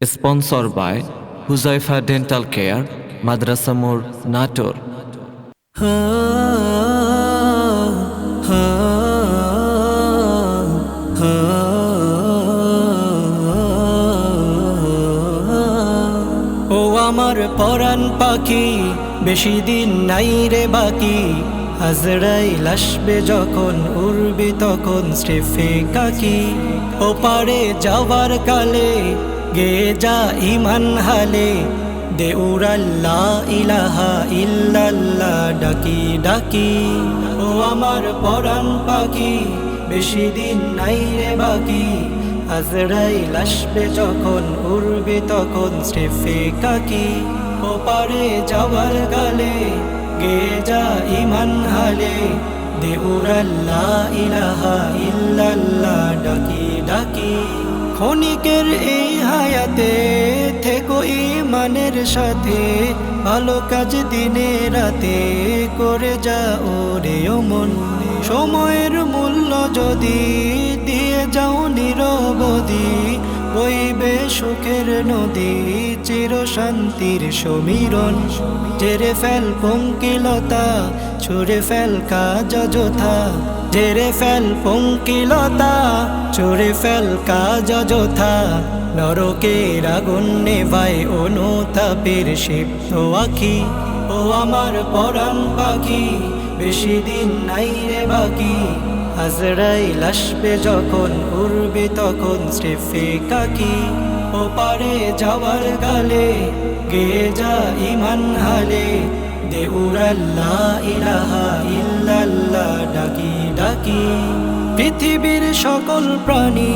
Sponsored by Huzaifa Dental Care, Madrasa Mur, Nator. ও আমার পরাণ পাখি, বেশি দিন নাই রে বাকি। আজরাইল আসবে যখন, উড়বি তখন স্টেফে কাকি। ও পারে যাওয়ার কালে গে যা ইমান হালে, দে উড়াল্লা ইলাহা ইল্লাল্লাহ ডাকি ডাকি। ও আমার পরাণ পাখি, বেশি দিন নাই রে বাকি। আজরাইল আসবে যখন, উড়বে তখন স্টেফে কাকি। ও পারে যাওয়ার গালে গে যা ইমান হালে, দে উড়াল্লা ইলাহা ইল্লাল্লাহ ডাকি ডাকি। ক্ষণিকের এই হায়াতে থেকো ইমানের সাথে, ভালো কাজ দিনে রাতে করে যা ওরে মন। সময়ের মূল্য যদি দিয়ে যাও নিরবধি, বইবে সুখের নদী চির শান্তির সমীরণ। ঝেড়ে ফেল পঙ্কিলতা, ছুড়ে ফেল কাজ অযথা। ঝেড়ে ফেল পঙ্কিলতা, ছুড়ে ফেল কাজ অযথা। নরকের আগুন নেভায় অনুতাপের সিপ্ত আখি। ও আমার পরাণ পাখি, বেশি দিন নাই রে বাকি। আজরাইল আসবে যখন, উড়বে তখন স্টেফে কাকি। ও পারে যাওয়ার গালে গে যা ইমান হালে, দে উড়াল্লা ইলাহা ইল্লাল্লাহ ডাকি ডাকি। পৃথিবীর সকল প্রাণী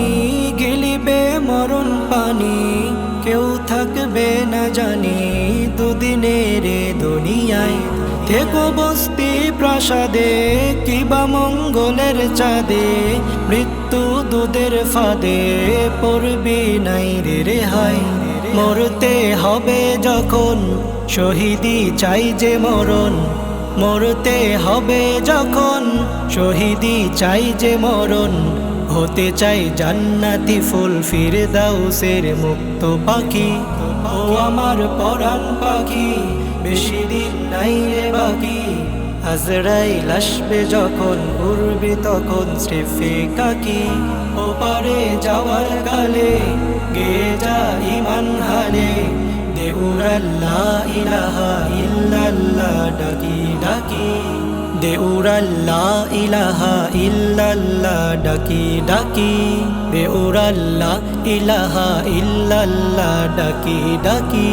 গিলিবে মরণ পানি, কেউ থাকবে না জানি দুদিনের দুনিয়ায়। থেকো বস্তি প্রাসাদে কিবা মঙ্গলের চাঁদে, মৃত্যু দুধের ফাঁদে পড়বি নাই রে রেহাই। মরতে হবে যখন, শহীদি চাই যে মরণ। মরতে হবে যখন, শহীদি চাই যে মরণ। হতে চাই জান্নাতি ফুল ফিরদাউসের মুক্ত পাখি। ও আমার পরাণ পাখি, বেশি দিন নাই রে বাকি। আজরাইল আসবে যখন, উড়বে তখন স্টেফে কাকি। ও পারে যাওয়ার গালে গে যা ইমান হালে, দে উড়াল্লা ইলাহা ইল্লাল্লাহ ডাকি ডাকি। দে উড়াল্লা ইলাহা ইল্লাল্লাহ ডাকি ডাকি। দে উড়াল্লা ইলাহা ইল্লাল্লাহ ডাকি ডাকি।